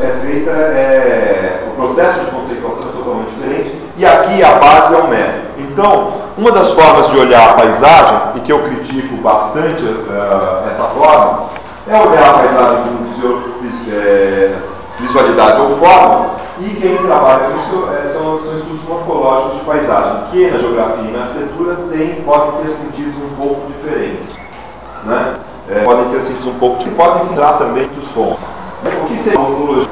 é feita, o processo de conceituação é totalmente diferente, e aqui a base é o método. Então, uma das formas de olhar a paisagem, e que eu critico bastante essa forma, é olhar a paisagem com visualidade ou forma, e quem trabalha com isso são estudos morfológicos de paisagem, que na geografia e na arquitetura podem ter sentidos um pouco diferentes. Né? Podem ter sentidos um pouco diferentes, podem se dar também dos pontos. O que seria morfologia?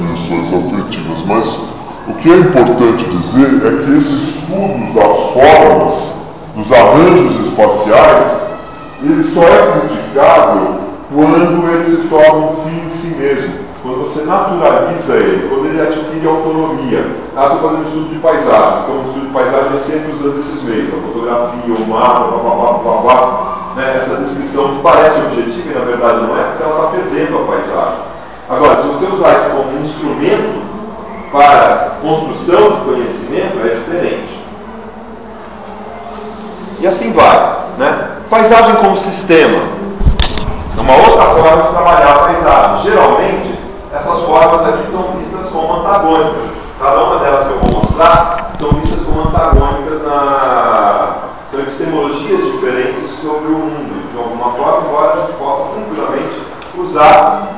dimensões afetivas, mas o que é importante dizer é que esses estudos das formas, dos arranjos espaciais, ele só é criticável quando ele se torna um fim em si mesmo, quando você naturaliza ele, quando ele adquire autonomia. Estou fazendo um estudo de paisagem, então o estudo de paisagem é sempre usando esses meios, a fotografia, o mapa, blá, blá, blá, né? Essa descrição que parece objetiva e na verdade não é, porque ela está perdendo a paisagem. Agora, se você usar isso como um instrumento para construção de conhecimento, é diferente. E assim vai, né? Paisagem como sistema é uma outra forma de trabalhar a paisagem. Geralmente, essas formas aqui são vistas como antagônicas. Cada uma delas que eu vou mostrar são vistas como antagônicas, são epistemologias diferentes sobre o mundo, de alguma forma, embora a gente possa tranquilamente usar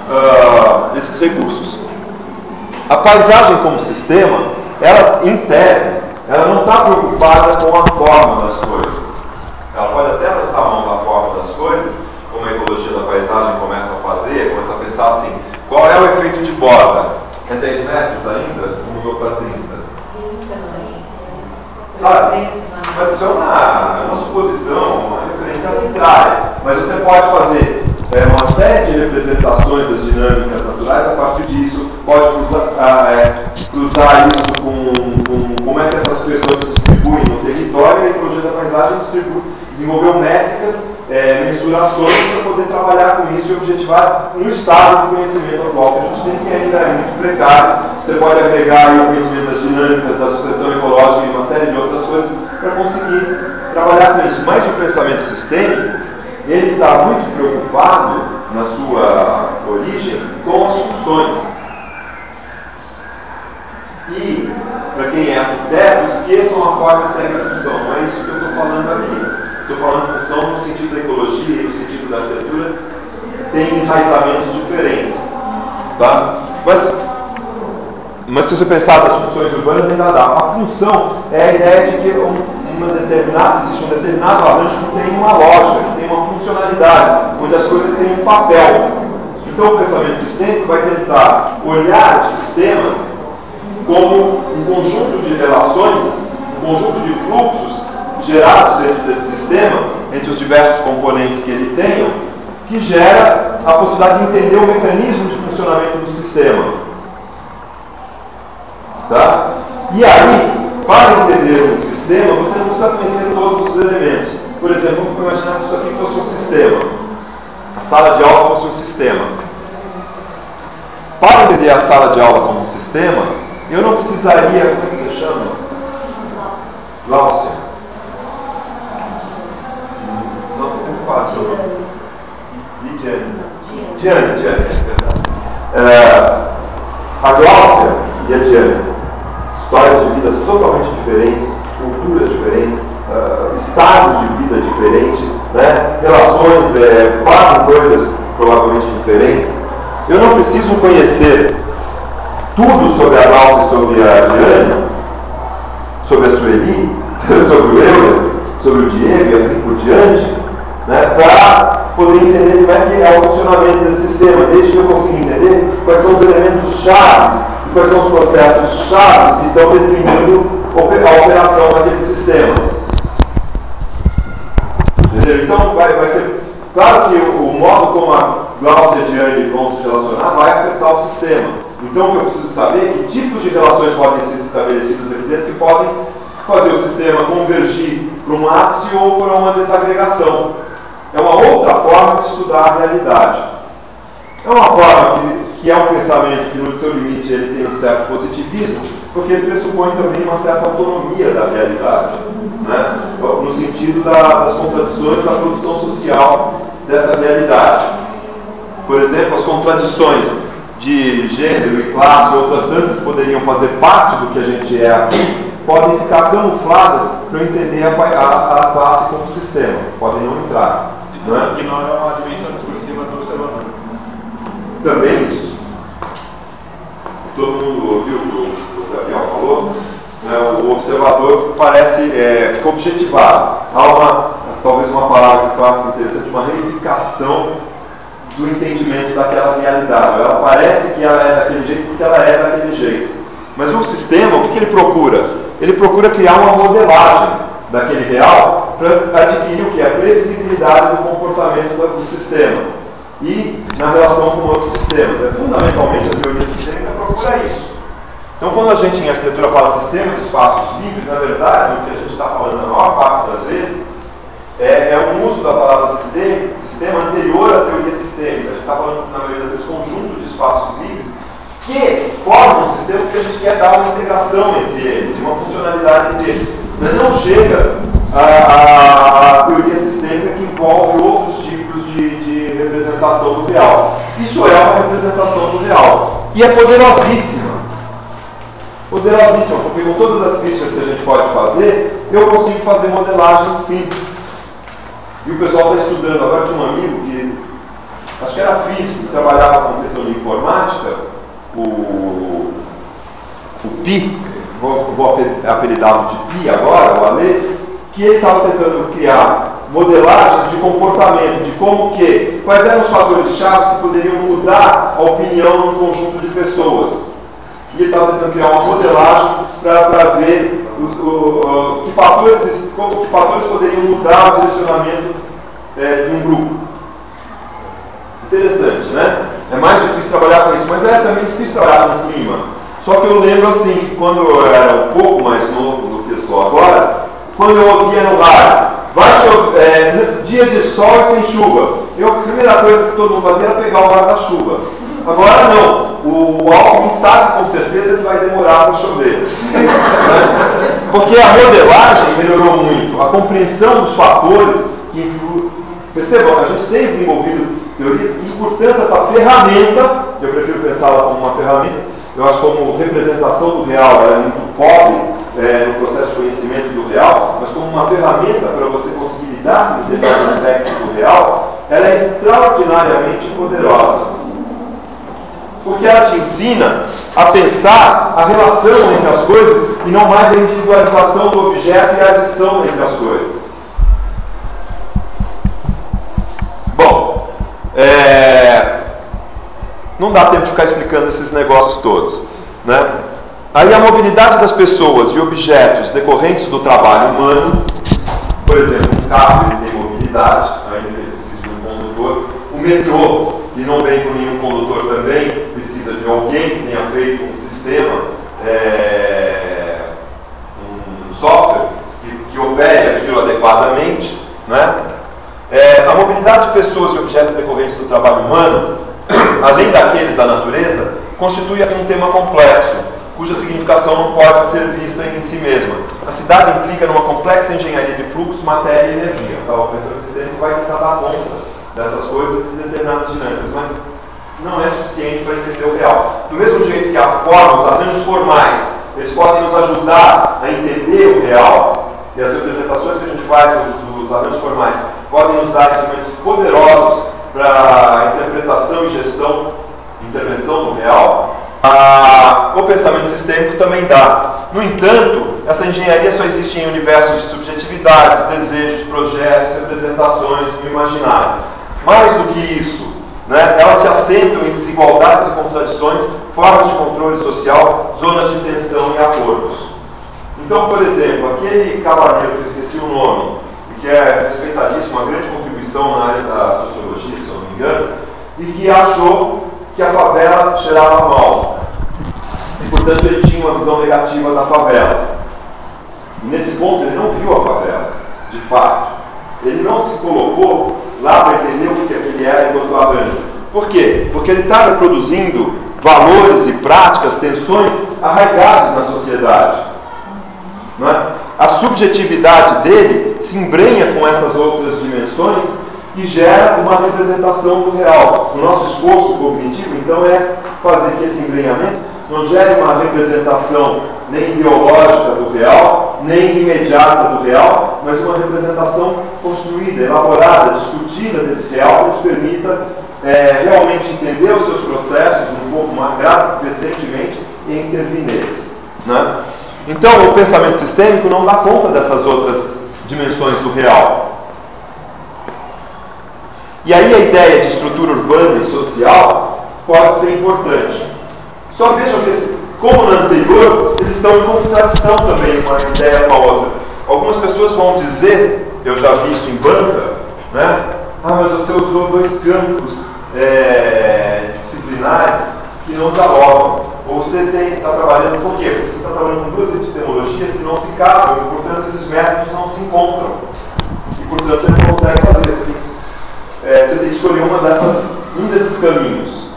esses recursos. A paisagem como sistema, ela, em tese, ela não está preocupada com a forma das coisas. Ela pode até lançar a mão da forma das coisas, como a ecologia da paisagem começa a fazer, começa a pensar assim, qual é o efeito de borda? É 10 metros ainda? Ou mudou para 30? Sabe? Mas isso é uma suposição, uma referência arbitrária. Mas você pode fazer uma série de representações das dinâmicas naturais a partir disso, pode cruzar isso com como é que essas pessoas se distribuem no território, e a ecologia da paisagem desenvolveu métricas, mensurações para poder trabalhar com isso e objetivar um estado do conhecimento atual que a gente tem, que ainda é muito precário. Você pode agregar aí o conhecimento das dinâmicas, da sucessão ecológica e uma série de outras coisas para conseguir trabalhar com isso. Mas o pensamento sistêmico, ele está muito preocupado, na sua origem, com as funções. E, para quem é arquiteto, esqueçam a forma segue a função. Não é isso que eu estou falando aqui. Estou falando função no sentido da ecologia e no sentido da arquitetura, tem enraizamentos diferentes. Tá? Mas se você pensar nas funções urbanas, ainda dá. A função é a ideia de que existe um determinado arranjo que tem uma lógica, que tem uma funcionalidade, onde as coisas têm um papel. Então o pensamento sistêmico vai tentar olhar os sistemas como um conjunto de relações, um conjunto de fluxos gerados dentro desse sistema, entre os diversos componentes que ele tem, que gera a possibilidade de entender o mecanismo de funcionamento do sistema. Tá? E aí, para entender um sistema, você não precisa conhecer todos os elementos. Por exemplo, vamos imaginar que isso aqui fosse um sistema. A sala de aula fosse um sistema. Para entender a sala de aula como um sistema, eu não precisaria... Como é que você chama? Glaucia. Nossa, sempre fácil. Diane, é verdade. A Glaucia e a Diane, histórias de vidas totalmente diferentes, culturas diferentes, estágios de vida diferentes, né? Relações, fazem coisas provavelmente diferentes. Eu não preciso conhecer tudo sobre a Glaucia e sobre a Diane, sobre a Sueli, sobre o Euler, sobre o Diego e assim por diante, né? Para poder entender como é que é o funcionamento desse sistema, desde que eu consiga entender quais são os elementos chaves e quais são os processos chaves que estão definindo a operação daquele sistema. Entendeu? Então vai ser claro que o modo como a Glaucia e a Diane vão se relacionar vai afetar o sistema. Então o que eu preciso saber é que tipos de relações podem ser estabelecidas aqui dentro que podem fazer o sistema convergir para um ápice ou para uma desagregação. É uma outra forma de estudar a realidade. É uma forma que é um pensamento que, no seu limite, ele tem um certo positivismo, porque ele pressupõe também uma certa autonomia da realidade, né? No sentido das contradições da produção social dessa realidade. Por exemplo, as contradições de gênero e classe, outras tantas poderiam fazer parte do que a gente é aqui, podem ficar camufladas para entender a classe como sistema. Podem não entrar. Não ignora uma dimensão discursiva do observador. Também isso. Todo mundo ouviu o que o Gabriel falou? O observador parece fica objetivado. Há talvez uma palavra que parece interessante, uma reificação do entendimento daquela realidade. Ela parece que ela é daquele jeito porque ela é daquele jeito. Mas o sistema, o que ele procura? Ele procura criar uma modelagem daquele real para adquirir o que? A previsibilidade do comportamento do sistema e na relação com outros sistemas. Fundamentalmente, a teoria sistêmica procura isso. Então, quando a gente em arquitetura fala sistema de espaços livres, na verdade, o que a gente está falando na maior parte das vezes é um uso da palavra sistema anterior à teoria sistêmica. A gente está falando, na maioria das vezes, conjunto de espaços livres que formam um sistema porque a gente quer dar uma integração entre eles, uma funcionalidade entre eles. Mas não chega a teoria sistêmica que envolve outros tipos de representação do real. Isso é uma representação do real. E é poderosíssima. Poderosíssima, porque com todas as críticas que a gente pode fazer, eu consigo fazer modelagem sim. E o pessoal está estudando. Agora tinha um amigo que, acho que era físico, que trabalhava com questão de informática, o Pi, vou apelidá-lo de Pi agora, o Ale, que ele estava tentando criar modelagens de comportamento, de quais eram os fatores chaves que poderiam mudar a opinião do conjunto de pessoas. E ele estava tentando criar uma modelagem para ver que fatores poderiam mudar o direcionamento de um grupo. Interessante, né? É mais difícil trabalhar com isso, mas é também difícil trabalhar com o clima. Só que eu lembro assim, que quando eu era um pouco mais novo do que eu sou agora, quando eu ouvia no rádio, vai chover, dia de sol e sem chuva, a primeira coisa que todo mundo fazia era pegar o guarda-chuva. Agora não, o Alckmin sabe com certeza que vai demorar para chover. Porque a modelagem melhorou muito, a compreensão dos fatores que influem. Percebam, a gente tem desenvolvido teorias e, portanto, essa ferramenta, eu prefiro pensá-la como uma ferramenta, eu acho como representação do real, ela é muito pobre no processo de conhecimento do real, mas como uma ferramenta para você conseguir lidar com determinados aspectos do real, ela é extraordinariamente poderosa. Porque ela te ensina a pensar a relação entre as coisas e não mais a individualização do objeto e a adição entre as coisas. Bom, não dá tempo de ficar explicando esses negócios todos, né? Aí a mobilidade das pessoas e objetos decorrentes do trabalho humano, por exemplo, um carro ele tem mobilidade, ainda ele precisa de um condutor, o metrô, que não vem com nenhum condutor também, precisa de alguém que tenha feito um sistema, um software que opere aquilo adequadamente, né? A mobilidade de pessoas e objetos decorrentes do trabalho humano, além daqueles da natureza, constitui assim um tema complexo, cuja significação não pode ser vista em si mesma. A cidade implica numa complexa engenharia de fluxo, matéria e energia. Estava pensando que o sistema vai tentar dar conta dessas coisas e determinadas dinâmicas, mas não é suficiente para entender o real. Do mesmo jeito que a forma, os arranjos formais, eles podem nos ajudar a entender o real, e as representações que a gente faz dos arranjos formais podem nos dar instrumentos poderosos para a interpretação e gestão, intervenção do real, o pensamento sistêmico também dá. No entanto, essa engenharia só existe em universos de subjetividades, desejos, projetos, representações no imaginário. Mais do que isso, né, elas se assentam em desigualdades e contradições, formas de controle social, zonas de tensão e acordos. Então, por exemplo, aquele cavaleiro que eu esqueci o nome, que é respeitadíssimo, uma grande contribuição na área da sociologia, se eu não me engano, e que achou que a favela cheirava mal. E, portanto, ele tinha uma visão negativa da favela. E, nesse ponto, ele não viu a favela, de fato. Ele não se colocou lá para entender o que aquele era enquanto arranjo. Por quê? Porque ele está reproduzindo valores e práticas, tensões arraigados na sociedade. Não é? A subjetividade dele se embrenha com essas outras dimensões e gera uma representação do real. O nosso esforço cognitivo, então, é fazer que esse embrenhamento não gere uma representação nem ideológica do real, nem imediata do real, mas uma representação construída, elaborada, discutida desse real que nos permita realmente entender os seus processos um pouco mais crescentemente e intervir neles. Né? Então, o pensamento sistêmico não dá conta dessas outras dimensões do real. E aí a ideia de estrutura urbana e social pode ser importante. Só vejam que, como no anterior, eles estão em contradição também uma ideia com a outra. Algumas pessoas vão dizer, eu já vi isso em banca, né? Ah, mas você usou dois campos disciplinares que não dialogam. Ou você está trabalhando, por quê? Porque você está trabalhando com duas epistemologias que não se casam, e portanto esses métodos não se encontram. E portanto você não consegue fazer. Você tem que escolher um desses caminhos.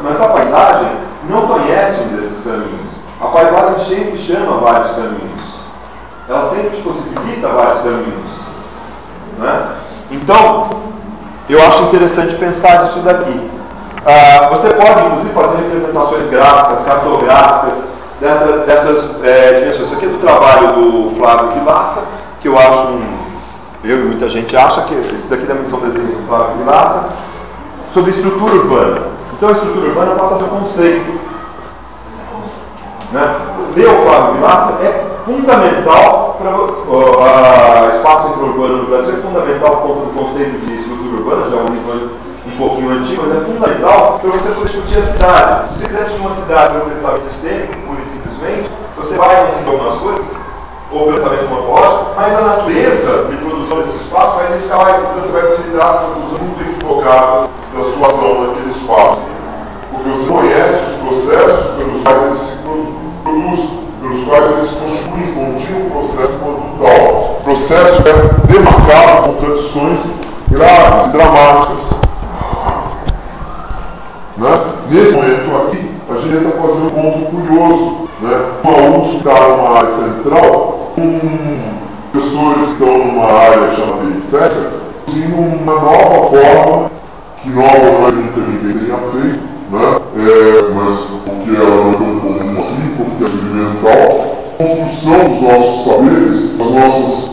Mas a paisagem não conhece um desses caminhos. A paisagem sempre chama vários caminhos. Ela sempre te possibilita vários caminhos. Né? Então, eu acho interessante pensar nisso daqui. Você pode, inclusive, fazer representações gráficas, cartográficas dessas dimensões. Isso aqui é do trabalho do Flávio Vilaça, que eu acho eu e muita gente acha que esse daqui da menção desenho do Flávio Vilaça, sobre estrutura urbana. Então, a estrutura urbana passa a ser um conceito. Né? Ler o Flávio Vilaça é fundamental para o espaço intra-urbano no Brasil, é fundamental por conta do conceito de estrutura urbana, já é um livro um pouquinho antigo, mas é fundamental para você poder discutir a cidade. Se você quiser discutir uma cidade para pensar o sistêmico, pura e simplesmente, você vai conseguir algumas coisas, ou pensamento morfológico, mas a natureza de produção desse espaço vai iniciar, portanto, vai tirar produções muito equivocadas da sua ação naquele espaço. Porque você conhece os processos pelos quais ele se produz, pelos quais ele se constitui em contínuo processo condutal. O processo é demarcado com tradições graves e dramáticas. Né? Nesse momento aqui, a gente está fazendo um ponto curioso. Né? Uma USP está numa área central, com professores que estão numa área chamada periférica, usando uma nova forma, que nova nunca ninguém tenha feito, né? Mas porque ela não é tão comum assim, porque é experimental, construção dos nossos saberes, das nossas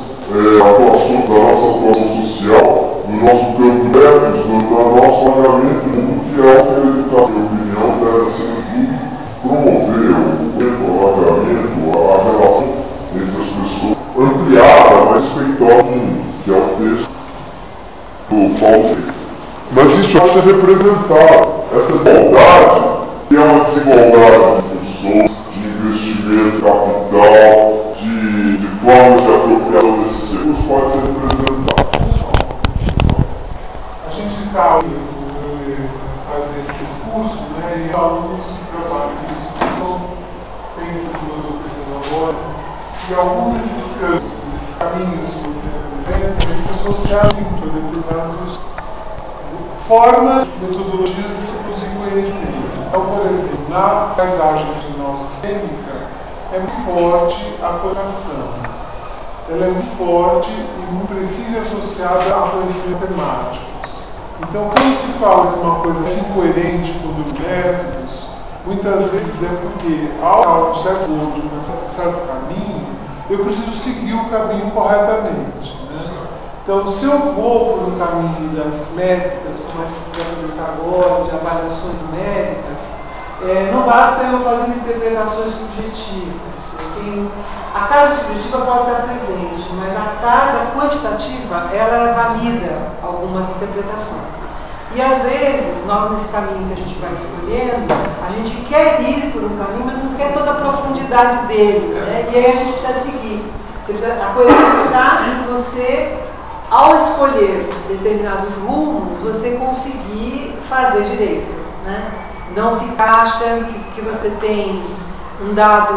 atuações, da nossa atuação social, do nosso campo de métodos, do nosso pagamento, que é o que a educação, na minha opinião, deve, acima de tudo, promover o pagamento, a relação entre as pessoas, ampliada, mais respeitosa, que é o texto do Paulo Freire. Mas isso pode ser representado. Essa desigualdade, que é uma desigualdade de funções, de investimento, capital, de formas de apropriação desses recursos, pode ser representada. A gente está fazer esse curso, né, e alguns trabalhos disso, então, pensando no que eu estou pensando agora, e alguns desses caminhos que você apresenta, eles se associaram muito a determinadas formas, metodologias de se produzir conhecimento. Então, por exemplo, na paisagem regional sistêmica, é muito forte a coração. Ela é muito forte e muito precisa associada a conhecimentos temáticos. Então, quando se fala de uma coisa assim coerente com os métodos, muitas vezes é porque, ao dar um certo outro, um certo caminho, eu preciso seguir o caminho corretamente. Né? Então, se eu vou por um caminho das métricas, como a gente vai apresentar agora, de avaliações numéricas, não basta eu fazer interpretações subjetivas. A carga subjetiva pode estar presente, mas a carga quantitativa, ela valida algumas interpretações. E às vezes, nós nesse caminho que a gente vai escolhendo, a gente quer ir por um caminho, mas não quer toda a profundidade dele, né? E aí a gente precisa seguir. A coerência está em você, ao escolher determinados rumos, você conseguir fazer direito, né? Não ficar achando que você tem um dado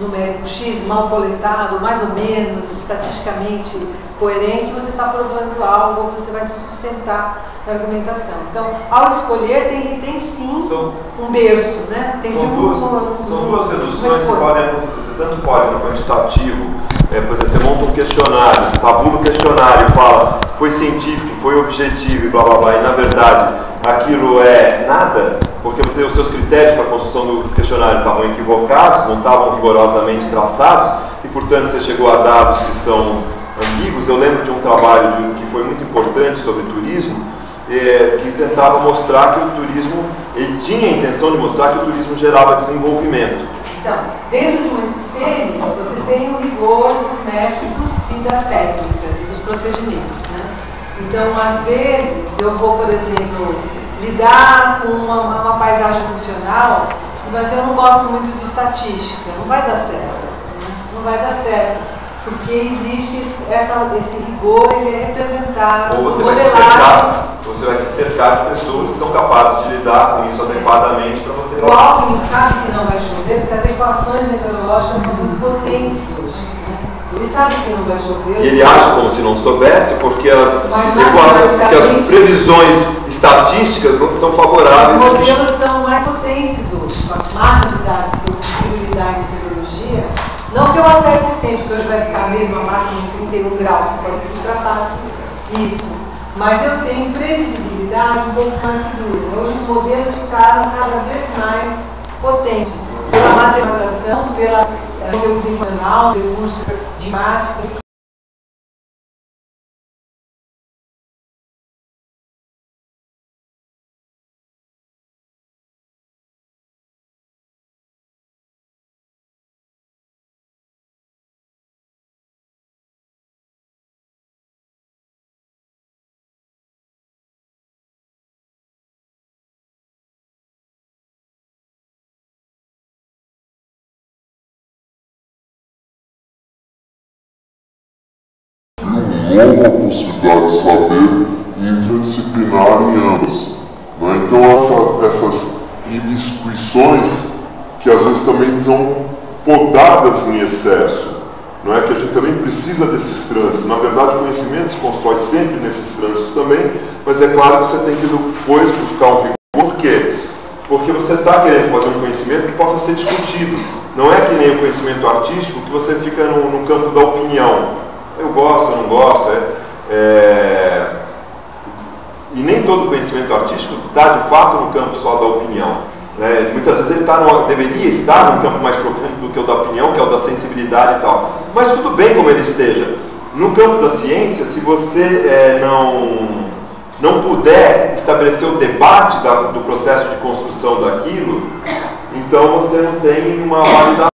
numérico X mal coletado, mais ou menos, estatisticamente coerente, você está provando algo ou você vai se sustentar na argumentação. Então, ao escolher, tem sim um berço, né? Tem são duas reduções que podem acontecer. Você tanto pode no quantitativo, por exemplo, você monta um questionário, tabula o questionário e fala foi científico, foi objetivo e blá blá blá, e na verdade aquilo é nada, porque os seus critérios para a construção do questionário estavam equivocados, não estavam rigorosamente traçados, e portanto você chegou a dados que são ambíguos. Eu lembro de um trabalho que foi muito importante sobre turismo, que tentava mostrar que o turismo, ele tinha a intenção de mostrar que o turismo gerava desenvolvimento. Então, dentro de uma episteme, você tem o rigor dos métodos e das técnicas e dos procedimentos, né? Então, às vezes, eu vou, por exemplo, lidar com uma paisagem funcional, mas eu não gosto muito de estatística, não vai dar certo, né? Não vai dar certo, porque existe esse rigor, ele é representado. Ou você vai se cercar de pessoas que são capazes de lidar com isso adequadamente para você... O Alckmin sabe que não vai chover, porque as equações meteorológicas são muito potentes hoje, né? Ele sabe que não vai chover. E ele age como se não soubesse, porque as previsões estatísticas não são favoráveis. Os modelos são mais potentes hoje, com a massa de dados que eu consigo lidar em meteorologia. Não que eu acerte sempre, se hoje vai ficar mesmo a máxima de 31 graus, que pode ser que ultrapasse isso. Mas eu tenho previsibilidade um pouco mais segura. Hoje os modelos ficaram cada vez mais potentes, pela matematização, pela conteúdo informacional, recursos didáticos. Nova possibilidade de saber interdisciplinar em ambas. Né? Então essas imiscuições que às vezes também são podadas em excesso, não é? Que a gente também precisa desses trânsitos. Na verdade, o conhecimento se constrói sempre nesses trânsitos também, mas é claro que você tem que depois buscar um rigor. Por quê? Porque você está querendo fazer um conhecimento que possa ser discutido. Não é que nem o conhecimento artístico que você fica no campo da opinião. Eu gosto, eu não gosto. E nem todo conhecimento artístico está de fato no campo só da opinião. Né? Muitas vezes ele deveria estar num campo mais profundo do que o da opinião, que é o da sensibilidade e tal. Mas tudo bem como ele esteja. No campo da ciência, se você não puder estabelecer o debate do processo de construção daquilo, então você não tem uma validação.